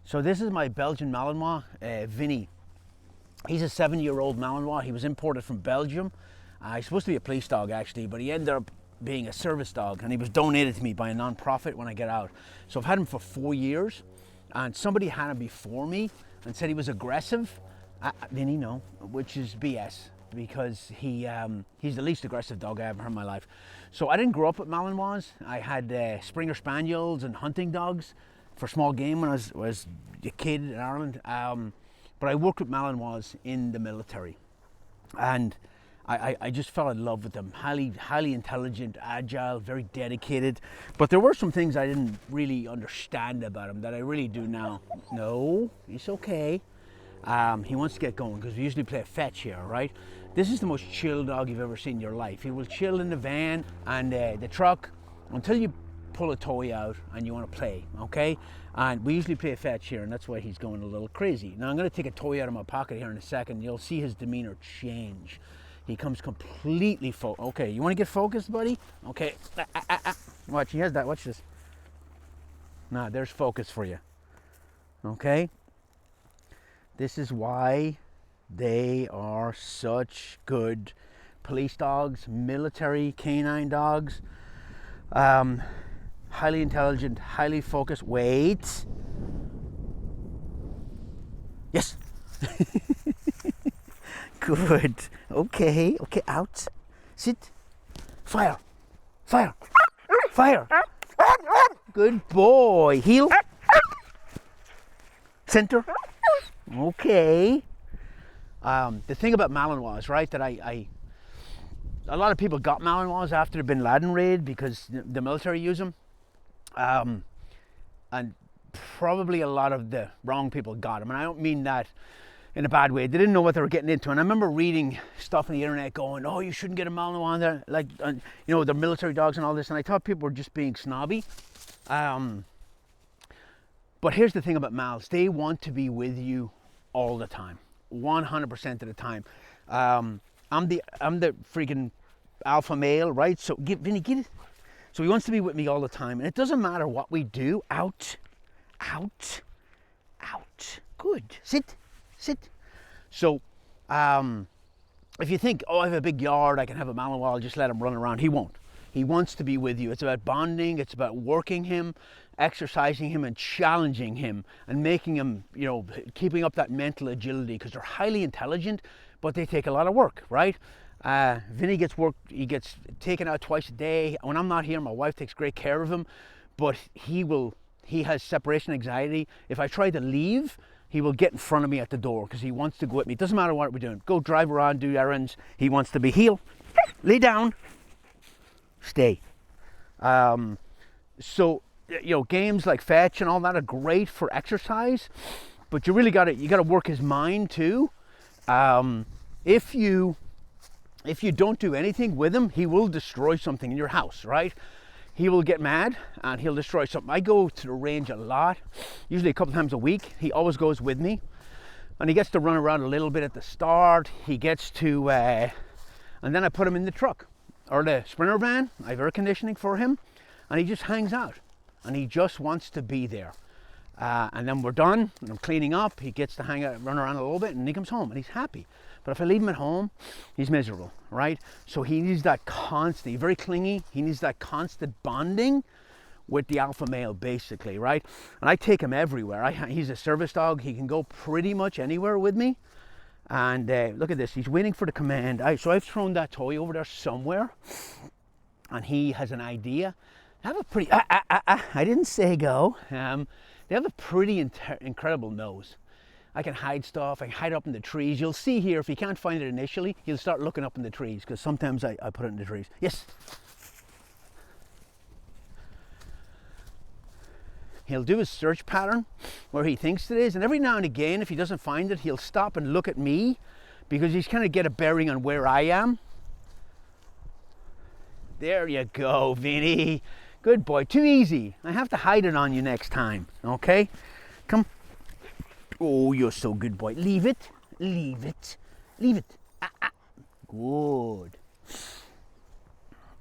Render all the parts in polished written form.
So this is my Belgian Malinois, Vinny. He's a 7-year-old Malinois. He was imported from Belgium. He's supposed to be a police dog actually, but he ended up being a service dog, and he was donated to me by a non-profit when I get out. So I've had him for 4 years, and somebody had him before me and said he was aggressive. Vinny, no, which is BS, because he's the least aggressive dog I ever had in my life. So I didn't grow up with Malinois. I had Springer Spaniels and hunting dogs for small game when I was a kid in Ireland. But I worked with Malinois in the military, and I just fell in love with them. Highly intelligent, agile, very dedicated. But there were some things I didn't really understand about him that I really do now. No, he's okay. He wants to get going because we usually play fetch here, right? This is the most chill dog you've ever seen in your life. He will chill in the van and the truck until you pull a toy out and you want to play, okay? And we usually play fetch here, and that's why he's going a little crazy. Now I'm going to take a toy out of my pocket here in a second. You'll see his demeanor change. He comes completely focused. Okay, you want to get focused, buddy? Okay. Watch, he has that. Watch this. Nah, there's focus for you. Okay? This is why they are such good police dogs, military canine dogs. Highly intelligent, highly focused. Wait. Yes. Good. Okay, out. Sit. Fire. Fire. Fire. Good boy. Heel. Center. Okay. The thing about Malinois, right, that a lot of people got Malinois after the Bin Laden raid because the military use them. And probably a lot of the wrong people got them. And I don't mean that in a bad way. They didn't know what they were getting into. And I remember reading stuff on the internet going, oh, you shouldn't get a Malinois on there. Like, you know, they're military dogs and all this. And I thought people were just being snobby. But here's the thing about Mals. They want to be with you all the time. 100% of the time. I'm the freaking alpha male, right? So Vinny, get it. So he wants to be with me all the time. And it doesn't matter what we do. Out. Good. Sit. So, if you think, oh, I have a big yard, I can have a Malinois, I'll just let him run around. He won't. He wants to be with you. It's about bonding. It's about working him, exercising him, and challenging him, and making him, you know, keeping up that mental agility, because they're highly intelligent, but they take a lot of work, right? Vinny gets work. He gets taken out twice a day. When I'm not here, my wife takes great care of him, but he has separation anxiety. If I try to leave, he will get in front of me at the door because he wants to go with me. It doesn't matter what we're doing. Go drive around, do errands. He wants to be heel. Lay down. Stay. So, you know, games like fetch and all that are great for exercise, but you really got to work his mind too. If you don't do anything with him, he will destroy something in your house, right? He will get mad and he'll destroy something. I go to the range a lot, usually a couple times a week. He always goes with me, and he gets to run around a little bit at the start. He gets to, and then I put him in the truck or the Sprinter van. I have air conditioning for him, and he just hangs out, and he just wants to be there. And then we're done, and I'm cleaning up. He gets to hang out, run around a little bit, and he comes home, and he's happy. But if I leave him at home, he's miserable, right? So he needs that constant, he's very clingy. He needs that constant bonding with the alpha male, basically, right? And I take him everywhere. He's a service dog. He can go pretty much anywhere with me. And look at this, he's waiting for the command. So I've thrown that toy over there somewhere, and he has an idea. They have a pretty, I didn't say go. They have a pretty incredible nose. I can hide stuff. I can hide up in the trees. You'll see here, if he can't find it initially, he'll start looking up in the trees, because sometimes I put it in the trees. Yes. He'll do his search pattern where he thinks it is, and every now and again, if he doesn't find it, he'll stop and look at me, because he's kind of get a bearing on where I am. There you go, Vinny. Good boy. Too easy. I have to hide it on you next time, okay? Come. Oh, you're so good, boy. Leave it. Good.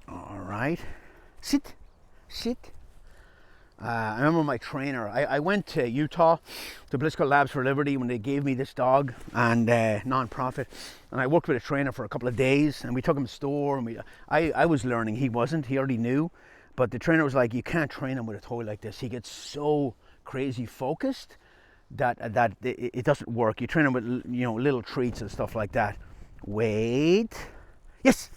All right. Sit. I remember my trainer. I went to Utah to a place called Labs for Liberty when they gave me this dog and non-profit, and I worked with a trainer for a couple of days, and we took him to the store, and I was learning. He wasn't. He already knew, but the trainer was like, "You can't train him with a toy like this. He gets so crazy focused that it doesn't work. You train him with little treats and stuff like that." Wait. Yes.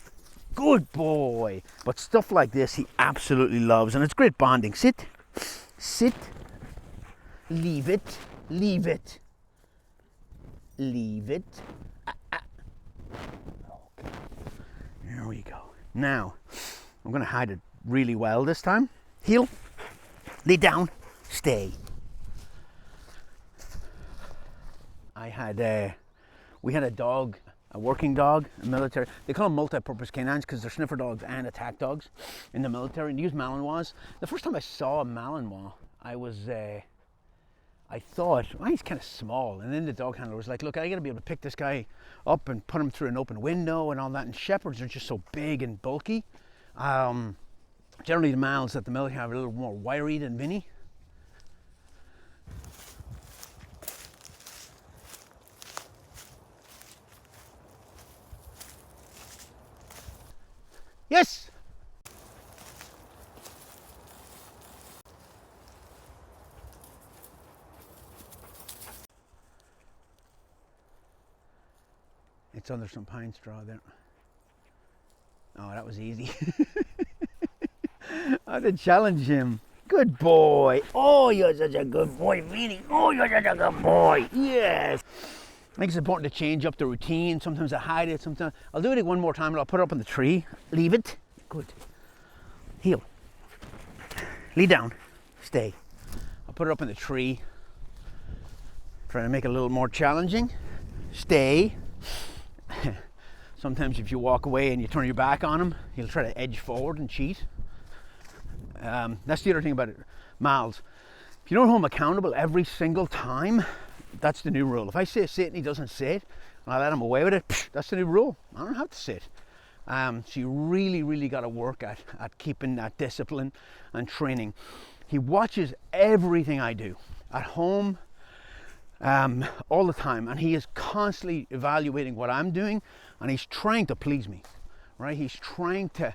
Good boy. But stuff like this he absolutely loves, and it's great bonding. Sit. Sit. Leave it. Leave it. Leave it. Okay. There we go. Now, I'm going to hide it really well this time. Heel. Lay down. Stay. We had a dog, a working dog, a military. They call them multi-purpose canines because they're sniffer dogs and attack dogs in the military. And they use Malinois. The first time I saw a Malinois, I thought, well, he's kind of small. And then the dog handler was like, look, I got to be able to pick this guy up and put him through an open window and all that. And shepherds are just so big and bulky. Generally, the males at the military have a little more wiry than Vinny. Yes! It's under some pine straw there. Oh, that was easy. I had to challenge him. Good boy. Oh, you're such a good boy, Vinny. Oh, you're such a good boy. Yes. I think it's important to change up the routine. Sometimes I hide it. Sometimes I'll do it one more time and I'll put it up on the tree. Leave it. Good. Heel. Lay down. Stay. I'll put it up in the tree. Try to make it a little more challenging. Stay. Sometimes if you walk away and you turn your back on him, he'll try to edge forward and cheat. That's the other thing about it. Mals. If you don't hold him accountable every single time, that's the new rule. If I say sit and he doesn't sit, and I let him away with it, that's the new rule. I don't have to sit. So you really, really got to work at keeping that discipline and training. He watches everything I do at home, all the time, and he is constantly evaluating what I'm doing, and he's trying to please me, right? He's trying to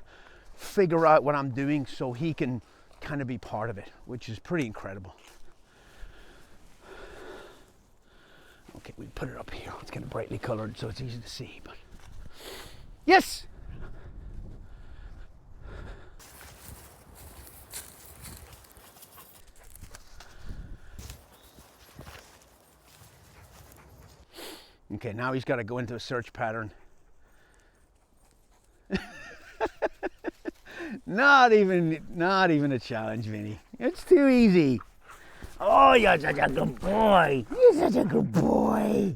figure out what I'm doing so he can kind of be part of it, which is pretty incredible. Okay, we put it up here. It's kind of brightly colored, so it's easy to see. But yes. Okay, now he's got to go into a search pattern. Not even a challenge, Vinny. It's too easy. Oh, you're such a good boy. You're such a good boy.